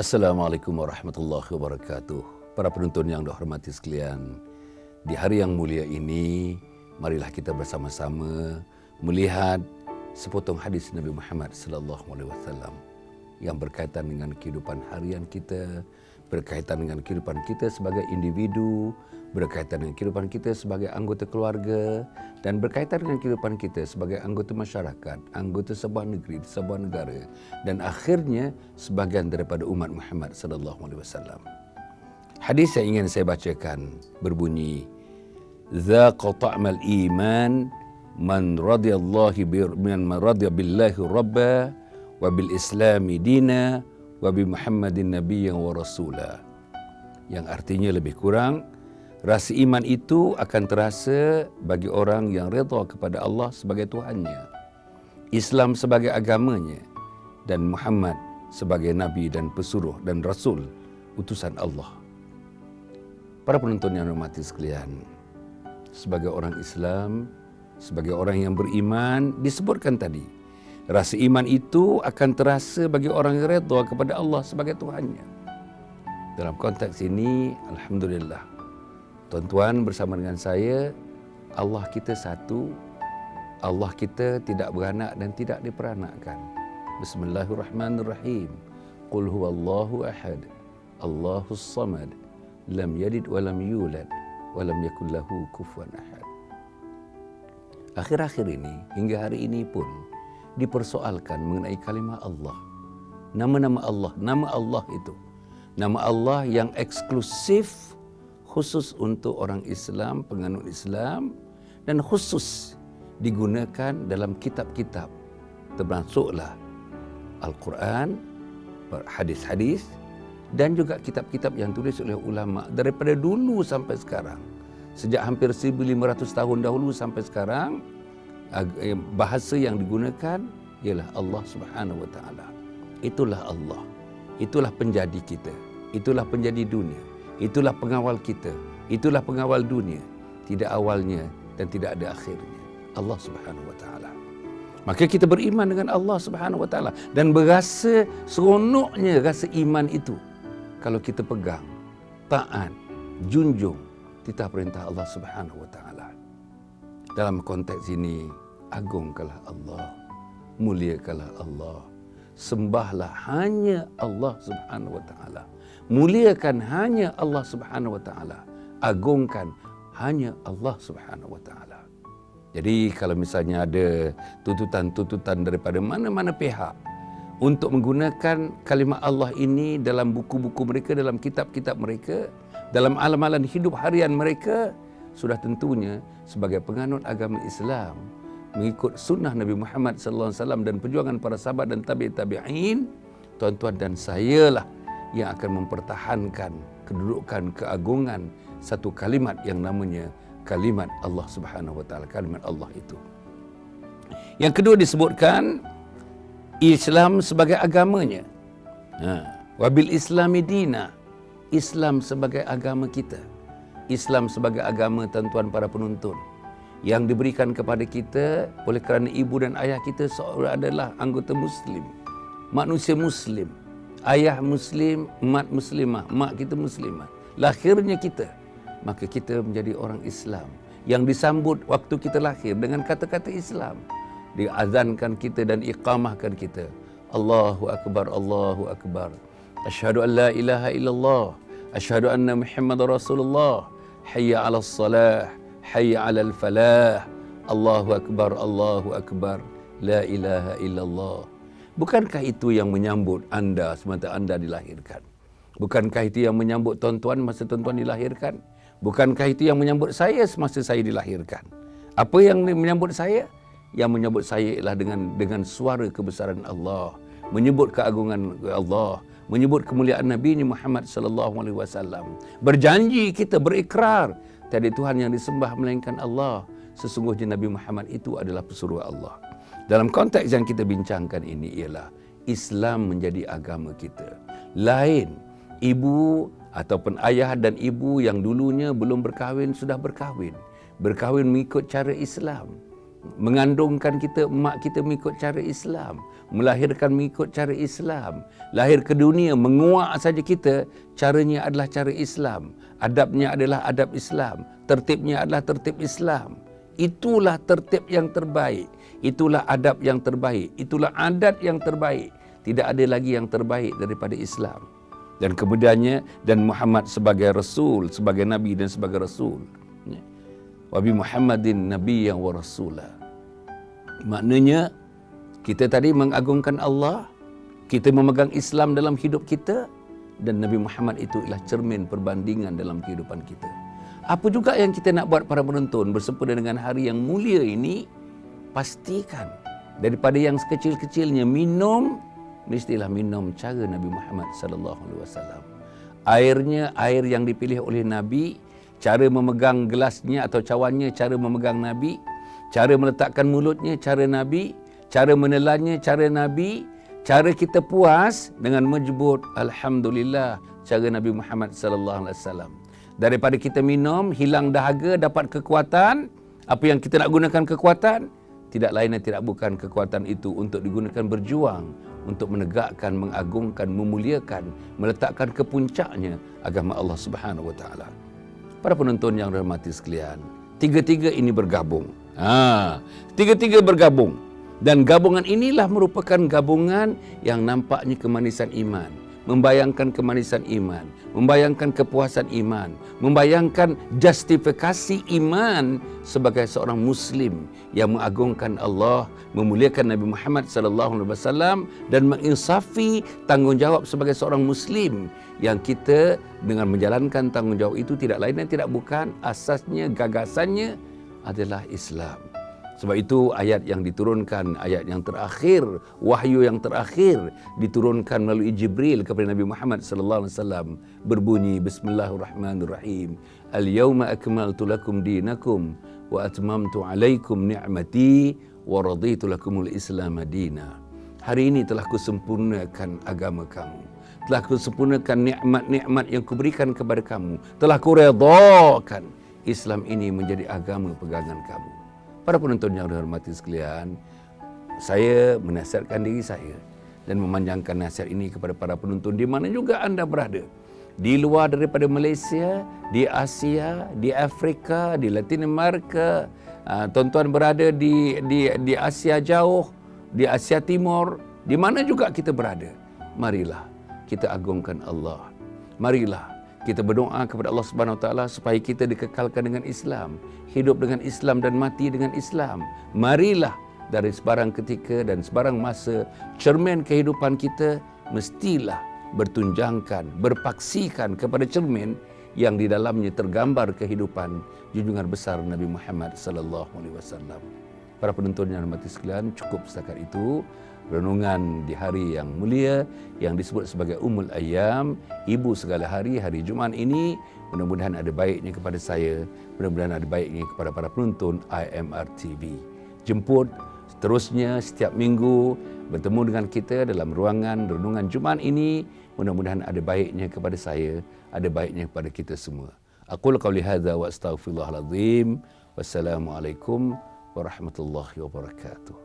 Assalamualaikum warahmatullahi wabarakatuh. Para penonton yang dihormati sekalian, di hari yang mulia ini, marilah kita bersama-sama melihat sepotong hadis Nabi Muhammad SAW yang berkaitan dengan kehidupan harian kita, berkaitan dengan kehidupan kita sebagai individu, berkaitan dengan kehidupan kita sebagai anggota keluarga, dan berkaitan dengan kehidupan kita sebagai anggota masyarakat, anggota sebuah negeri, sebuah negara, dan akhirnya sebahagian daripada umat Muhammad SAW. Hadis yang ingin saya bacakan berbunyi, "Dzaqa ta'mal iman man radiya billahi rabba wa bil islami dina wa bi Muhammadin nabiyyan wa rasula." Yang artinya lebih kurang, rasa iman itu akan terasa bagi orang yang redha kepada Allah sebagai Tuhannya, Islam sebagai agamanya, dan Muhammad sebagai Nabi dan pesuruh dan Rasul utusan Allah. Para penonton yang hormati sekalian, sebagai orang Islam, sebagai orang yang beriman, disebutkan tadi, rasa iman itu akan terasa bagi orang yang redha kepada Allah sebagai Tuhannya. Dalam konteks ini, alhamdulillah, tuan-tuan bersama dengan saya, Allah kita satu, Allah kita tidak beranak dan tidak diperanakkan. Bismillahirrahmanirrahim. Qul huwallahu ahad, Allahus samad, lam yalid wa lam yulad wa lam yakul lahu kufuwan ahad. Akhir-akhir ini, hingga hari ini pun dipersoalkan mengenai kalimah Allah. Nama-nama Allah, nama Allah itu, nama Allah yang eksklusif, khusus untuk orang Islam, penganut Islam, dan khusus digunakan dalam kitab-kitab, termasuklah Al-Quran, hadis-hadis, dan juga kitab-kitab yang tulis oleh ulama daripada dulu sampai sekarang. Sejak hampir 1500 tahun dahulu sampai sekarang, bahasa yang digunakan ialah Allah Subhanahu wa taala. Itulah Allah. Itulah penjadi kita. Itulah penjadi dunia. Itulah pengawal kita. Itulah pengawal dunia. Tidak awalnya dan tidak ada akhirnya. Allah Subhanahu wa taala. Maka kita beriman dengan Allah Subhanahu wa taala dan berasa seronoknya rasa iman itu kalau kita pegang, taat, junjung titah perintah Allah Subhanahu wa taala. Dalam konteks ini, agungkanlah Allah, muliakanlah Allah, sembahlah hanya Allah Subhanahu wa taala. Muliakan hanya Allah Subhanahu wa taala, agungkan hanya Allah Subhanahu wa taala. Jadi kalau misalnya ada tuntutan-tuntutan daripada mana-mana pihak untuk menggunakan kalimah Allah ini dalam buku-buku mereka, dalam kitab-kitab mereka, dalam amalan hidup harian mereka, sudah tentunya sebagai penganut agama Islam, mengikut sunnah Nabi Muhammad SAW dan perjuangan para sahabat dan tabi'in, tuan-tuan dan saya lah yang akan mempertahankan kedudukan, keagungan satu kalimat yang namanya kalimat Allah Subhanahu wa taala, kalimat Allah itu. Yang kedua disebutkan Islam sebagai agamanya. Wabil islami dina, Islam sebagai agama kita. Islam sebagai agama, tuan-tuan para penonton, yang diberikan kepada kita oleh kerana ibu dan ayah kita adalah anggota Muslim, manusia Muslim, ayah Muslim, mak Muslimah, mak kita Muslimah, lahirnya kita, maka kita menjadi orang Islam yang disambut waktu kita lahir dengan kata-kata Islam, diazankan kita dan iqamahkan kita, Allahu Akbar, Allahu Akbar, asyhadu an la ilaha illallah, asyhadu anna Muhammadar Rasulullah, hayya 'alas salah, hayya 'alal falah, Allahu Akbar, Allahu Akbar, la ilaha illallah. Bukankah itu yang menyambut anda semasa anda dilahirkan? Bukankah itu yang menyambut tuan-tuan masa tuan-tuan dilahirkan? Bukankah itu yang menyambut saya semasa saya dilahirkan? Apa yang menyambut saya? Yang menyambut saya ialah dengan suara kebesaran Allah, menyebut keagungan Allah, menyebut kemuliaan Nabi Muhammad sallallahu alaihi wasallam. Berjanji kita, berikrar, tiada Tuhan yang disembah melainkan Allah. Sesungguhnya Nabi Muhammad itu adalah pesuruh Allah. Dalam konteks yang kita bincangkan ini ialah Islam menjadi agama kita. Lain ibu ataupun ayah dan ibu yang dulunya belum berkahwin sudah berkahwin. Berkahwin mengikut cara Islam. Mengandungkan kita, mak kita mengikut cara Islam. Melahirkan mengikut cara Islam. Lahir ke dunia, menguak saja kita, caranya adalah cara Islam. Adabnya adalah adab Islam. Tertibnya adalah tertib Islam. Itulah tertib yang terbaik. Itulah adab yang terbaik. Itulah adat yang terbaik. Tidak ada lagi yang terbaik daripada Islam. Dan kemudiannya, dan Muhammad sebagai Rasul, sebagai Nabi dan sebagai Rasul. Wabi Muhammadin Nabiyyan wa Rasulah. Maknanya, kita tadi mengagungkan Allah, kita memegang Islam dalam hidup kita, dan Nabi Muhammad itu ialah cermin perbandingan dalam kehidupan kita. Apa juga yang kita nak buat para penonton bersempena dengan hari yang mulia ini, pastikan daripada yang sekecil-kecilnya minum, mestilah minum cara Nabi Muhammad sallallahu alaihi wasallam. Airnya, air yang dipilih oleh Nabi, cara memegang gelasnya atau cawannya, cara memegang Nabi, cara meletakkan mulutnya, cara Nabi, cara menelannya, cara Nabi, cara kita puas dengan menyebut Alhamdulillah, cara Nabi Muhammad sallallahu alaihi wasallam. Daripada kita minum, hilang dahaga, dapat kekuatan, apa yang kita nak gunakan kekuatan, tidak lain dan tidak bukan kekuatan itu untuk digunakan berjuang, untuk menegakkan, mengagungkan, memuliakan, meletakkan ke puncaknya agama Allah Subhanahu wa taala. Para penonton yang dirahmati sekalian, tiga-tiga ini bergabung. Tiga-tiga bergabung. Dan gabungan inilah merupakan gabungan yang nampaknya kemanisan iman. Membayangkan kemanisan iman. Membayangkan kepuasan iman. Membayangkan justifikasi iman sebagai seorang Muslim yang mengagungkan Allah, memuliakan Nabi Muhammad SAW dan menginsafi tanggungjawab sebagai seorang Muslim yang kita dengan menjalankan tanggungjawab itu tidak lain dan tidak bukan asasnya, gagasannya adalah Islam. Sebab itu ayat yang diturunkan, ayat yang terakhir, wahyu yang terakhir diturunkan melalui Jibril kepada Nabi Muhammad SAW berbunyi Bismillahirrahmanirrahim. Al-yawma akmaltu lakum dinakum wa atmamtu alaikum ni'mati wa raditu lakumul Islam madina. Hari ini telah kusempurnakan agama kamu. Telah kusempurnakan nikmat-nikmat yang kuberikan kepada kamu. Telah kuredakan Islam ini menjadi agama pegangan kamu. Para penonton yang dihormati sekalian, saya menasihatkan diri saya dan memanjangkan nasihat ini kepada para penonton di mana juga anda berada. Di luar daripada Malaysia, di Asia, di Afrika, di Latin Amerika, tuan-tuan berada di Asia jauh, di Asia Timur, di mana juga kita berada. Marilah kita agungkan Allah. Marilah kita berdoa kepada Allah Subhanahu Wa Taala supaya kita dikekalkan dengan Islam, hidup dengan Islam dan mati dengan Islam. Marilah dari sebarang ketika dan sebarang masa cermin kehidupan kita mestilah bertunjangkan, berpaksikan kepada cermin yang di dalamnya tergambar kehidupan junjungan besar Nabi Muhammad sallallahu alaihi wasallam. Para penonton yang hormati sekalian, cukup setakat itu renungan di hari yang mulia yang disebut sebagai Ummul Ayyam, ibu segala hari, hari Jumaat ini. Mudah-mudahan ada baiknya kepada saya, mudah-mudahan ada baiknya kepada para penonton IMR TV. Jemput seterusnya setiap minggu bertemu dengan kita dalam ruangan renungan Jumaat ini. Mudah-mudahan ada baiknya kepada saya, ada baiknya kepada kita semua. Aqul qauli hadza wa astaghfirullahal azim. Wassalamualaikum warahmatullahi wabarakatuh.